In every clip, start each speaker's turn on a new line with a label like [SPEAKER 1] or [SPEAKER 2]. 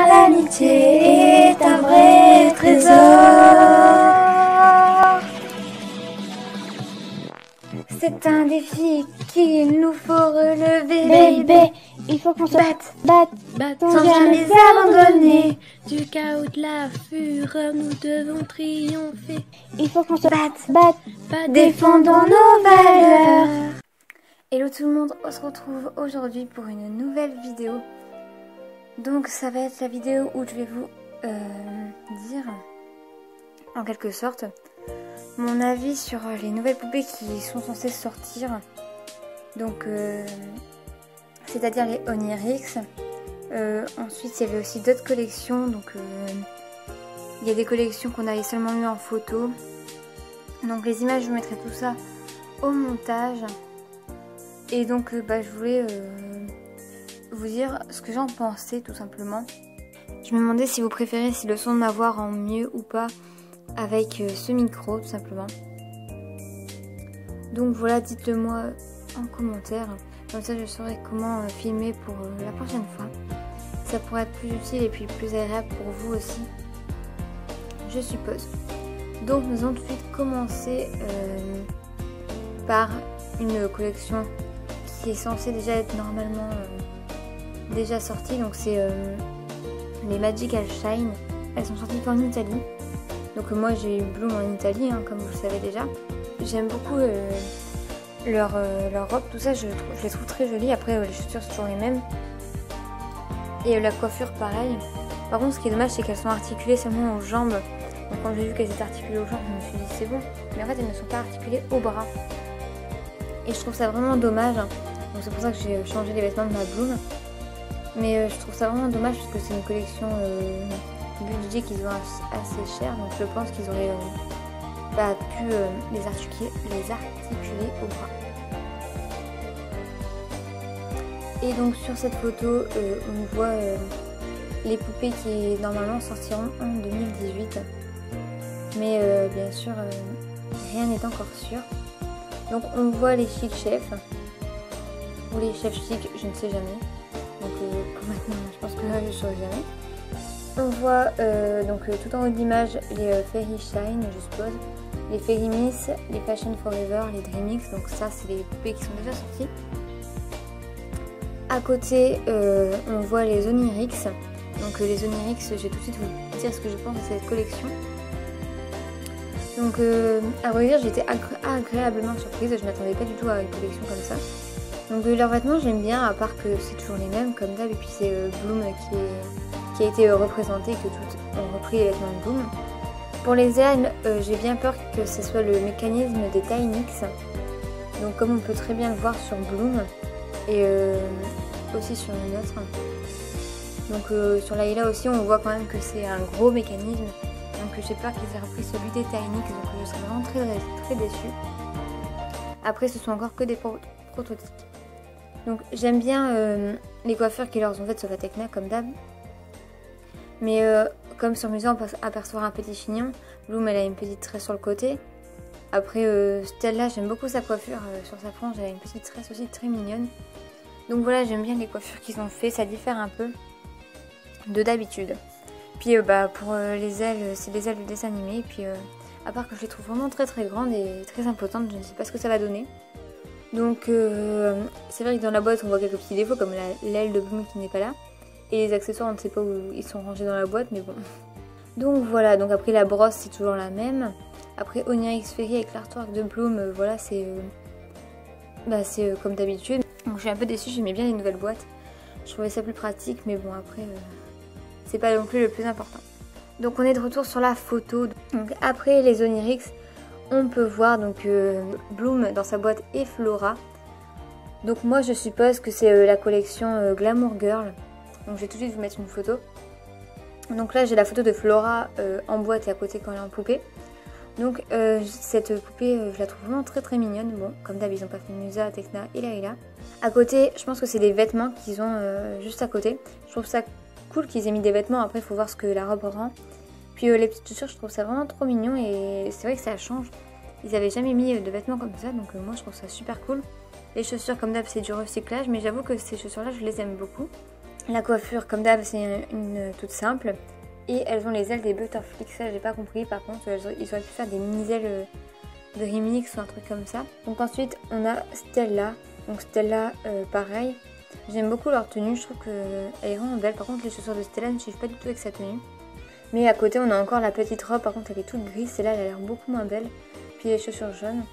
[SPEAKER 1] car l'amitié est un vrai trésor. C'est un défi qu'il nous faut relever.
[SPEAKER 2] Bébé, il faut qu'on se batte
[SPEAKER 1] Sans jamais abandonner. Du chaos de la fureur, nous devons triompher.
[SPEAKER 2] Il faut qu'on se batte,
[SPEAKER 1] défendons nos valeurs. Hello tout le monde, on se retrouve aujourd'hui pour une nouvelle vidéo. Donc ça va être la vidéo où je vais vous dire, en quelque sorte, mon avis sur les nouvelles poupées qui sont censées sortir. Donc c'est-à-dire les Onirix. Ensuite il y avait aussi d'autres collections. Donc il y a des collections qu'on avait seulement vues en photo. Donc les images, je vous mettrai tout ça au montage. Et donc je voulais vous dire ce que j'en pensais tout simplement. Je me demandais si vous préférez si le son de ma voix rend mieux ou pas avec ce micro tout simplement. Donc voilà, dites-le moi en commentaire. Comme ça je saurai comment filmer pour la prochaine fois. Ça pourrait être plus utile et puis plus agréable pour vous aussi, je suppose. Donc nous allons tout de suite commencer par une collection qui est censée déjà être normalement déjà sortie. Donc c'est les Magical Shine. Elles sont sorties qu'en Italie. Donc moi j'ai eu Bloom en Italie, hein, comme vous le savez déjà. J'aime beaucoup leur robe, tout ça je les trouve très jolies. Après les chaussures c'est toujours les mêmes. Et la coiffure pareil. Par contre ce qui est dommage c'est qu'elles sont articulées seulement aux jambes. Donc quand j'ai vu qu'elles étaient articulées aux jambes, je me suis dit c'est bon. Mais en fait elles ne sont pas articulées aux bras. Et je trouve ça vraiment dommage. Donc c'est pour ça que j'ai changé les vêtements de ma Bloom. Mais je trouve ça vraiment dommage parce que c'est une collection budget qu'ils ont assez cher. Donc je pense qu'ils auraient pu les articuler au bras. Et donc sur cette photo, on voit les poupées qui normalement sortiront en 2018. Mais bien sûr, rien n'est encore sûr. Donc on voit les chic chefs. Ou les chefs chic, je ne sais jamais. Donc pour maintenant, je pense que je ne saurai jamais. On voit tout en haut de l'image les Fairy Shine, je suppose. Les Fairy Miss, les Fashion Forever, les Dreamix. Donc ça, c'est les poupées qui sont déjà sorties. À côté, on voit les Onirix. Donc les Onirix, je vais tout de suite vous dire ce que je pense de cette collection. Donc à vrai dire, j'étais agréablement surprise. Je ne m'attendais pas du tout à une collection comme ça. Donc leurs vêtements, j'aime bien, à part que c'est toujours les mêmes comme d'hab. Et puis c'est Bloom qui a été représenté, que toutes ont repris les vêtements de Bloom. Pour les ailes, j'ai bien peur que ce soit le mécanisme des Tynix. Donc comme on peut très bien le voir sur Bloom et aussi sur une autre. Donc sur Layla aussi, on voit quand même que c'est un gros mécanisme. Donc j'ai peur qu'ils aient repris celui des Tynix, donc je serais vraiment très déçue. Après ce sont encore que des prototypes. Donc j'aime bien les coiffures qui leur ont faites sur la Tecna comme d'hab. Mais comme sur Musa on peut apercevoir un petit chignon. Bloom elle a une petite tresse sur le côté. Après Stella, j'aime beaucoup sa coiffure sur sa frange, elle a une petite tresse aussi très mignonne. Donc voilà, j'aime bien les coiffures qu'ils ont fait, ça diffère un peu de d'habitude. Puis pour les ailes, c'est les ailes de dessin animé. Et puis à part que je les trouve vraiment très grandes et très imposantes, je ne sais pas ce que ça va donner. Donc c'est vrai que dans la boîte on voit quelques petits défauts comme l'aile de Bloom qui n'est pas là. Et les accessoires on ne sait pas où ils sont rangés dans la boîte, mais bon. Donc voilà, donc après la brosse c'est toujours la même. Après Onirix Fairy avec l'artwork de Bloom, voilà c'est comme d'habitude. Donc je suis un peu déçue, j'aimais bien les nouvelles boîtes. Je trouvais ça plus pratique, mais bon après c'est pas non plus le plus important. Donc on est de retour sur la photo. Donc après les Onirix, on peut voir donc Bloom dans sa boîte et Flora. Donc moi je suppose que c'est la collection Glamour Girl. Donc je vais tout de suite vous mettre une photo. Donc là j'ai la photo de Flora en boîte et à côté quand elle est en poupée. Donc cette poupée je la trouve vraiment très mignonne. Bon comme d'hab ils ont pas fait Musa, Tecna et Layla. À côté je pense que c'est des vêtements qu'ils ont juste à côté. Je trouve ça cool qu'ils aient mis des vêtements. Après il faut voir ce que la robe rend. Puis les petites chaussures je trouve ça vraiment trop mignon. Et c'est vrai que ça change. Ils avaient jamais mis de vêtements comme ça. Donc moi je trouve ça super cool. Les chaussures comme d'hab c'est du recyclage. Mais j'avoue que ces chaussures là je les aime beaucoup. La coiffure comme d'hab c'est une toute simple. Et elles ont les ailes des Butterflies, ça j'ai pas compris. Par contre ils auraient pu faire des mini ailes de remix ou un truc comme ça. Donc ensuite on a Stella. Donc Stella pareil. J'aime beaucoup leur tenue, je trouve qu'elle est vraiment belle. Par contre les chaussures de Stella ne suivent pas du tout avec sa tenue. Mais à côté on a encore la petite robe, par contre elle est toute grise, celle-là elle a l'air beaucoup moins belle. Puis les chaussures jaunes.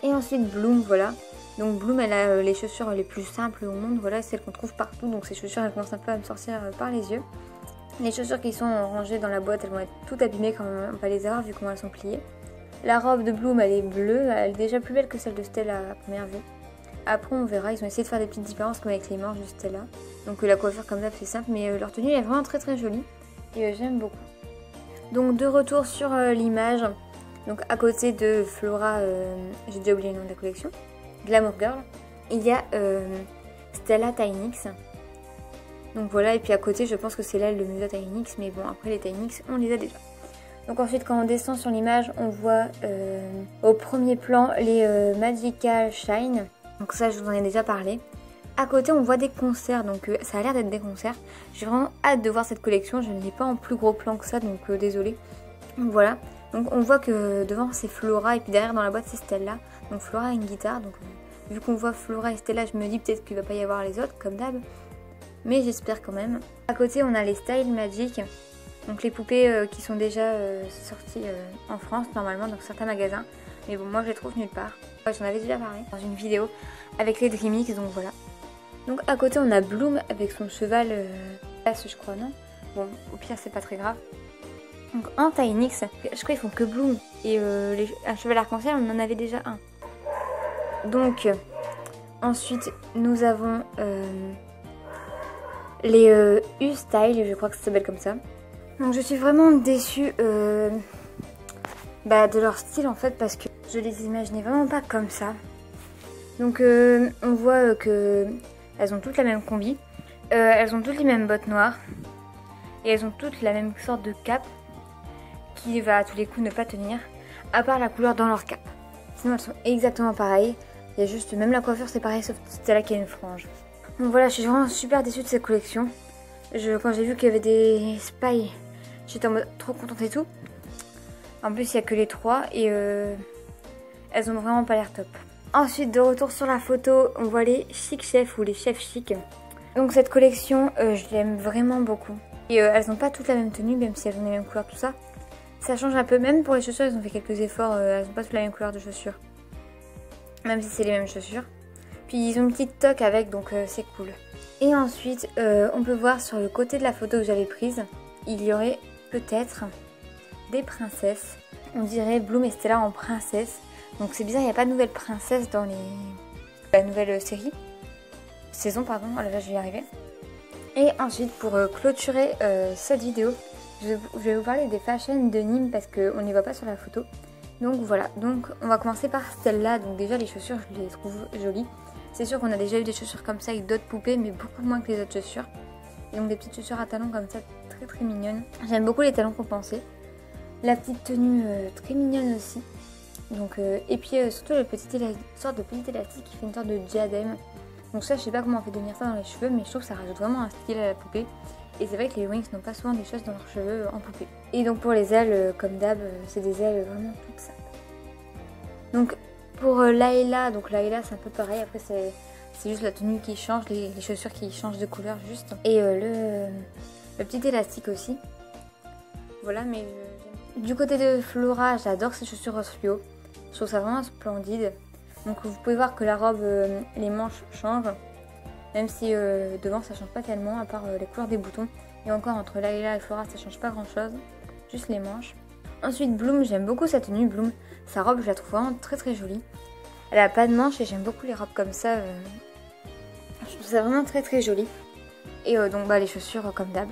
[SPEAKER 1] Et ensuite Bloom, voilà. Donc Bloom elle a les chaussures les plus simples au monde, voilà, celles qu'on trouve partout. Donc ces chaussures elles commencent un peu à me sortir par les yeux. Les chaussures qui sont rangées dans la boîte elles vont être toutes abîmées quand on va les avoir vu comment elles sont pliées. La robe de Bloom elle est bleue, elle est déjà plus belle que celle de Stella à première vue. Après on verra, ils ont essayé de faire des petites différences comme avec les manches de Stella. Donc la coiffure comme d'hab c'est simple mais leur tenue est vraiment très jolie et j'aime beaucoup. Donc de retour sur l'image, donc à côté de Flora, j'ai déjà oublié le nom de la collection, Glamour Girl, il y a Stella Tynx. Donc voilà, et puis à côté je pense que c'est là le Musa Tynx, mais bon après les Tynx on les a déjà. Donc ensuite quand on descend sur l'image on voit au premier plan les Magical Shine. Donc ça je vous en ai déjà parlé. À côté on voit des concerts, donc ça a l'air d'être des concerts. J'ai vraiment hâte de voir cette collection, je ne l'ai pas en plus gros plan que ça, donc désolée. Donc voilà, donc on voit que devant c'est Flora et puis derrière dans la boîte c'est Stella. Donc Flora a une guitare, donc vu qu'on voit Flora et Stella je me dis peut-être qu'il va pas y avoir les autres comme d'hab. Mais j'espère quand même. À côté on a les Style Magic, donc les poupées qui sont déjà sorties en France normalement dans certains magasins. Mais bon moi je les trouve nulle part. J'en avais déjà parlé dans une vidéo avec les Dreamix, donc voilà. Donc à côté on a Bloom avec son cheval passe je crois, non? Bon au pire c'est pas très grave. Donc en Tynx, je crois qu'ils font que Bloom et un cheval arc-en-ciel on en avait déjà un. Donc ensuite nous avons les U-Style, je crois que ça s'appelle comme ça. Donc je suis vraiment déçue de leur style en fait parce que je les imaginais vraiment pas comme ça. Donc on voit que elles ont toutes la même combi, elles ont toutes les mêmes bottes noires et elles ont toutes la même sorte de cape qui va à tous les coups ne pas tenir à part la couleur dans leur cape. Sinon elles sont exactement pareilles, il y a juste même la coiffure c'est pareil sauf celle-là qui a une frange. Donc voilà, je suis vraiment super déçue de cette collection. Quand j'ai vu qu'il y avait des Spy, j'étais en mode trop contente et tout. En plus il n'y a que les 3 et elles ont vraiment pas l'air top. Ensuite de retour sur la photo, on voit les Chic Chefs ou les Chefs Chic. Donc cette collection, je l'aime vraiment beaucoup. Et elles n'ont pas toutes la même tenue, même si elles ont les mêmes couleurs, tout ça. Ça change un peu, même pour les chaussures, ils ont fait quelques efforts, elles n'ont pas toutes la même couleur de chaussures. Même si c'est les mêmes chaussures. Puis ils ont une petite toque avec, donc c'est cool. Et ensuite, on peut voir sur le côté de la photo que j'avais prise, il y aurait peut-être des princesses. On dirait Bloom et Stella en princesse. Donc c'est bizarre, il n'y a pas de nouvelle princesse dans la nouvelle série. Saison, pardon, oh là là, je vais y arriver. Et ensuite, pour clôturer cette vidéo, je vais vous parler des fashions de Nîmes parce qu'on ne les voit pas sur la photo. Donc voilà, donc on va commencer par celle-là. Donc déjà les chaussures, je les trouve jolies. C'est sûr qu'on a déjà eu des chaussures comme ça avec d'autres poupées, mais beaucoup moins que les autres chaussures. Et donc des petites chaussures à talons comme ça, très mignonnes. J'aime beaucoup les talons compensés. La petite tenue très mignonne aussi. Donc, et puis surtout une sorte de petit élastique qui fait une sorte de diadème. Donc ça je sais pas comment on fait devenir ça dans les cheveux, mais je trouve que ça rajoute vraiment un style à la poupée. Et c'est vrai que les Winx n'ont pas souvent des choses dans leurs cheveux en poupée. Et donc pour les ailes, comme d'hab, c'est des ailes vraiment toutes simples. Donc pour Layla, donc Layla c'est un peu pareil, après c'est juste la tenue qui change, les chaussures qui changent de couleur juste. Et le petit élastique aussi. Voilà, mais du côté de Flora, j'adore ces chaussures rose fluo. Je trouve ça vraiment splendide. Donc vous pouvez voir que la robe, les manches changent. Même si devant ça change pas tellement, à part les couleurs des boutons. Et encore entre Layla et Flora ça change pas grand chose. Juste les manches. Ensuite Bloom, j'aime beaucoup sa tenue Bloom. Sa robe je la trouve vraiment très jolie. Elle a pas de manches et j'aime beaucoup les robes comme ça. Je trouve ça vraiment très joli. Et donc les chaussures comme d'hab.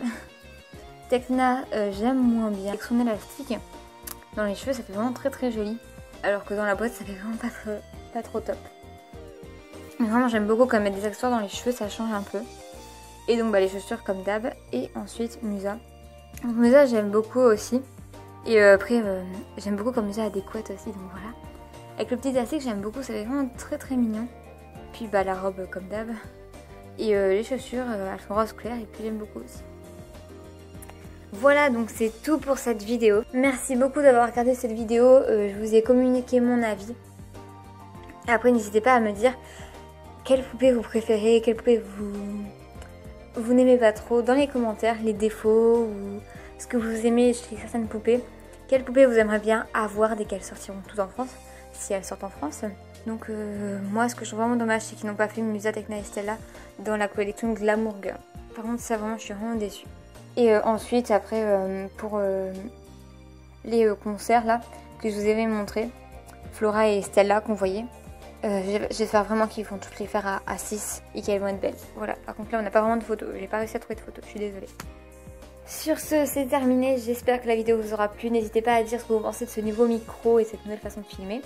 [SPEAKER 1] Tekna, j'aime moins bien. Avec son élastique, dans les cheveux ça fait vraiment très joli. Alors que dans la boîte ça fait vraiment pas trop top. Mais vraiment j'aime beaucoup quand mettre des accessoires dans les cheveux, ça change un peu. Et donc les chaussures comme d'hab. Et ensuite Musa. Donc Musa j'aime beaucoup aussi. Et après j'aime beaucoup comme Musa a des couettes aussi, donc voilà. Avec le petit élastique j'aime beaucoup, ça fait vraiment très mignon. Puis la robe comme d'hab. Et les chaussures, elles sont rose clair et puis j'aime beaucoup aussi. Voilà, donc c'est tout pour cette vidéo. Merci beaucoup d'avoir regardé cette vidéo. Je vous ai communiqué mon avis. Après, n'hésitez pas à me dire quelle poupée vous préférez, quelle poupée vous n'aimez pas trop dans les commentaires, les défauts ou ce que vous aimez chez certaines poupées. Quelles poupées vous aimeriez bien avoir dès qu'elles sortiront toutes en France, si elles sortent en France. Donc moi, ce que je trouve vraiment dommage, c'est qu'ils n'ont pas fait Musa Tecna et Stella dans la collection Glamour Girl. Par contre, ça vraiment, je suis vraiment déçue. Et ensuite, après, pour les concerts là, que je vous avais montré, Flora et Stella qu'on voyait, j'espère vraiment qu'ils vont toutes les faire à 6 et qu'elles vont être belles. Voilà, par contre là, on n'a pas vraiment de photos. J'ai pas réussi à trouver de photos, je suis désolée. Sur ce, c'est terminé. J'espère que la vidéo vous aura plu. N'hésitez pas à dire ce que vous pensez de ce nouveau micro et cette nouvelle façon de filmer.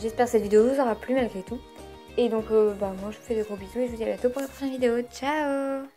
[SPEAKER 1] J'espère que cette vidéo vous aura plu malgré tout. Et donc, moi, je vous fais de gros bisous et je vous dis à bientôt pour la prochaine vidéo. Ciao!